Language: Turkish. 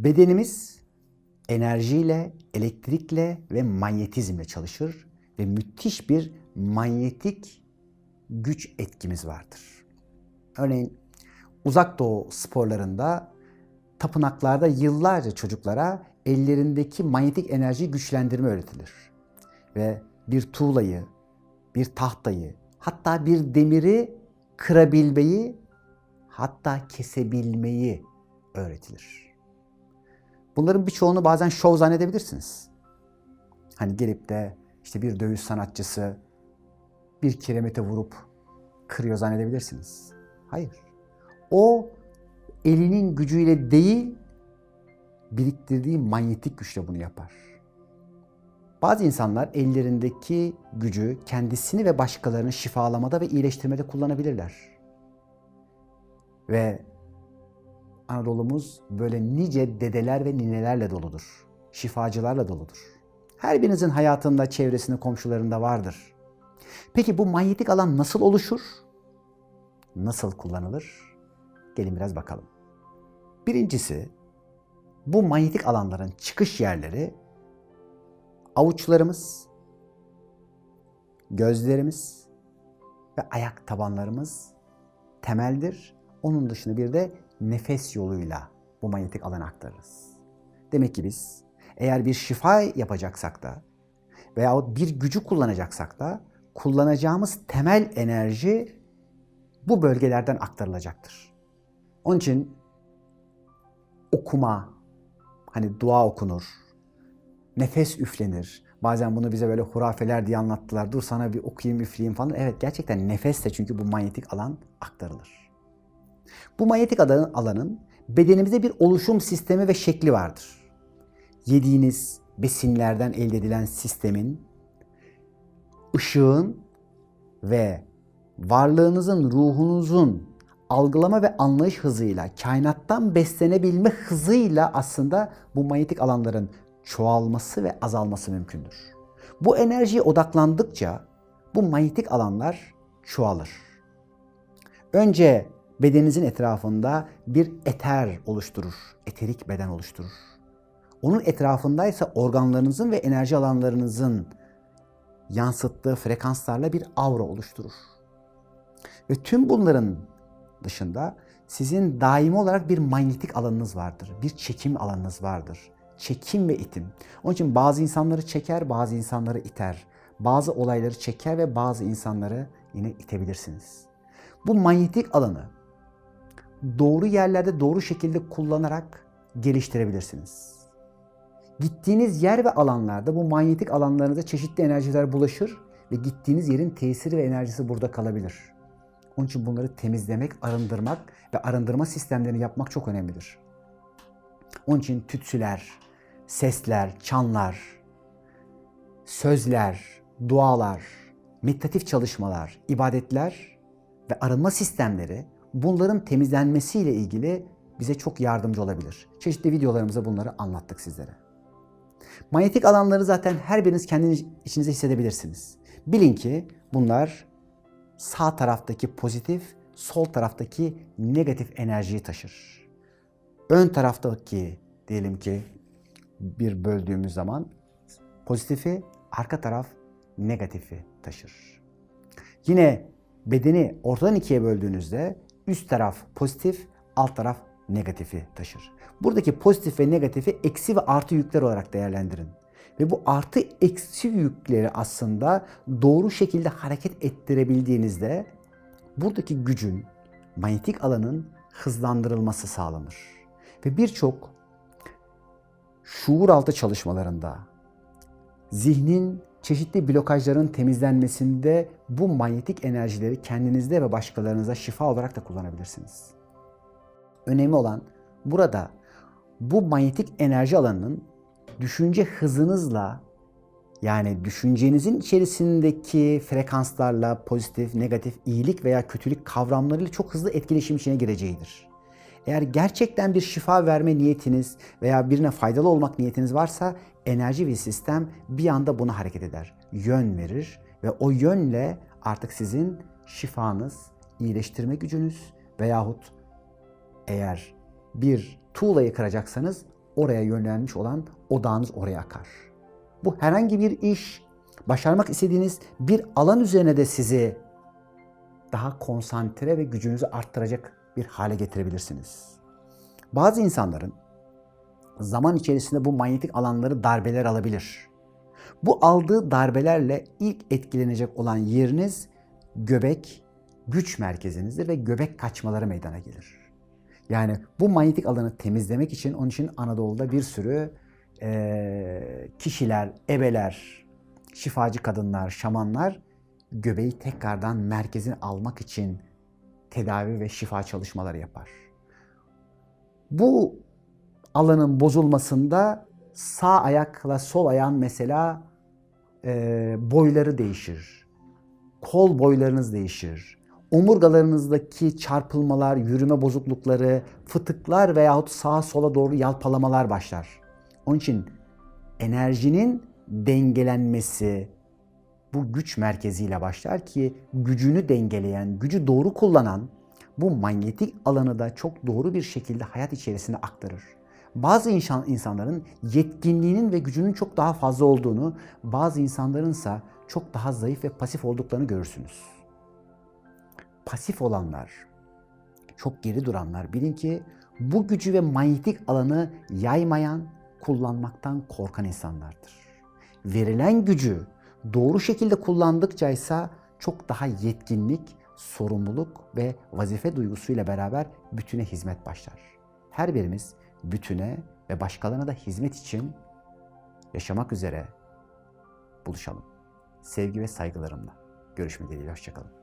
Bedenimiz enerjiyle, elektrikle ve manyetizmle çalışır ve müthiş bir manyetik güç etkimiz vardır. Örneğin Uzak Doğu sporlarında, tapınaklarda yıllarca çocuklara ellerindeki manyetik enerjiyi güçlendirme öğretilir. Ve bir tuğlayı, bir tahtayı, hatta bir demiri kırabilmeyi, hatta kesebilmeyi öğretilir. Bunların birçoğunu bazen şov zannedebilirsiniz. Hani gelip de işte bir dövüş sanatçısı bir kiremite vurup kırıyor zannedebilirsiniz. Hayır. O elinin gücüyle değil, biriktirdiği manyetik güçle bunu yapar. Bazı insanlar ellerindeki gücü kendisini ve başkalarını şifalamada ve iyileştirmede kullanabilirler. Ve Anadolu'muz böyle nice dedeler ve ninelerle doludur. Şifacılarla doludur. Her birinizin hayatında, çevresinde, komşularında vardır. Peki bu manyetik alan nasıl oluşur? Nasıl kullanılır? Gelin biraz bakalım. Birincisi, bu manyetik alanların çıkış yerleri avuçlarımız, gözlerimiz ve ayak tabanlarımız temeldir. Onun dışında bir de nefes yoluyla bu manyetik alanı aktarırız. Demek ki biz eğer bir şifa yapacaksak da veyahut bir gücü kullanacaksak da kullanacağımız temel enerji bu bölgelerden aktarılacaktır. Onun için okuma, hani dua okunur, nefes üflenir. Bazen bunu bize böyle hurafeler diye anlattılar. Dur sana bir okuyayım, üfleyeyim falan. Evet, gerçekten nefesle çünkü bu manyetik alan aktarılır. Bu manyetik alanın bedenimizde bir oluşum sistemi ve şekli vardır. Yediğiniz besinlerden elde edilen sistemin, ışığın ve varlığınızın, ruhunuzun algılama ve anlayış hızıyla, kainattan beslenebilme hızıyla aslında bu manyetik alanların çoğalması ve azalması mümkündür. Bu enerjiye odaklandıkça bu manyetik alanlar çoğalır. Önce bedeninizin etrafında bir eter oluşturur, eterik beden oluşturur. Onun etrafındaysa organlarınızın ve enerji alanlarınızın yansıttığı frekanslarla bir aura oluşturur. Ve tüm bunların dışında sizin daimi olarak bir manyetik alanınız vardır. Bir çekim alanınız vardır. Çekim ve itim. Onun için bazı insanları çeker, bazı insanları iter. Bazı olayları çeker ve bazı insanları yine itebilirsiniz. Bu manyetik alanı doğru yerlerde doğru şekilde kullanarak geliştirebilirsiniz. Gittiğiniz yer ve alanlarda bu manyetik alanlarınıza çeşitli enerjiler bulaşır ve gittiğiniz yerin tesiri ve enerjisi burada kalabilir. Onun için bunları temizlemek, arındırmak ve arındırma sistemlerini yapmak çok önemlidir. Onun için tütsüler, sesler, çanlar, sözler, dualar, meditatif çalışmalar, ibadetler ve arınma sistemleri bunların temizlenmesiyle ilgili bize çok yardımcı olabilir. Çeşitli videolarımızda bunları anlattık sizlere. Manyetik alanları zaten her biriniz kendiniz içinizde hissedebilirsiniz. Bilin ki bunlar sağ taraftaki pozitif, sol taraftaki negatif enerjiyi taşır. Ön taraftaki diyelim ki bir böldüğümüz zaman pozitifi, arka taraf negatifi taşır. Yine bedeni ortadan ikiye böldüğünüzde üst taraf pozitif, alt taraf negatifi taşır. Buradaki pozitif ve negatifi eksi ve artı yükler olarak değerlendirin. Ve bu artı eksi yükleri aslında doğru şekilde hareket ettirebildiğinizde buradaki gücün, manyetik alanın hızlandırılması sağlanır. Ve birçok şuur altı çalışmalarında zihnin çeşitli blokajların temizlenmesinde bu manyetik enerjileri kendinizde ve başkalarınıza şifa olarak da kullanabilirsiniz. Önemli olan burada bu manyetik enerji alanının düşünce hızınızla, yani düşüncenizin içerisindeki frekanslarla pozitif, negatif, iyilik veya kötülük kavramlarıyla çok hızlı etkileşim içine gireceğidir. Eğer gerçekten bir şifa verme niyetiniz veya birine faydalı olmak niyetiniz varsa enerji ve sistem bir anda buna hareket eder. Yön verir ve o yönle artık sizin şifanız, iyileştirme gücünüz veyahut eğer bir tuğlayı kıracaksanız oraya yönlenmiş olan odağınız oraya akar. Bu herhangi bir iş, başarmak istediğiniz bir alan üzerine de sizi daha konsantre ve gücünüzü arttıracak bir hale getirebilirsiniz. Bazı insanların zaman içerisinde bu manyetik alanları darbeler alabilir. Bu aldığı darbelerle ilk etkilenecek olan yeriniz göbek, güç merkezinizdir ve göbek kaçmaları meydana gelir. Yani bu manyetik alanı temizlemek için, onun için Anadolu'da bir sürü kişiler, ebeler, şifacı kadınlar, şamanlar göbeği tekrardan merkezine almak için tedavi ve şifa çalışmaları yapar. Bu alanın bozulmasında sağ ayakla sol ayağın mesela boyları değişir. Kol boylarınız değişir. Omurgalarınızdaki çarpılmalar, yürüme bozuklukları, fıtıklar veyahut sağa sola doğru yalpalamalar başlar. Onun için enerjinin dengelenmesi bu güç merkeziyle başlar ki gücünü dengeleyen, gücü doğru kullanan bu manyetik alanı da çok doğru bir şekilde hayat içerisine aktarır. Bazı insanların yetkinliğinin ve gücünün çok daha fazla olduğunu, bazı insanlarınsa çok daha zayıf ve pasif olduklarını görürsünüz. Pasif olanlar, çok geri duranlar bilin ki bu gücü ve manyetik alanı yaymayan, kullanmaktan korkan insanlardır. Verilen gücü doğru şekilde kullandıkça ise çok daha yetkinlik, sorumluluk ve vazife duygusuyla beraber bütüne hizmet başlar. Her birimiz bütüne ve başkalarına da hizmet için yaşamak üzere buluşalım. Sevgi ve saygılarımla. Görüşmek dileğiyle. Hoşça kalın.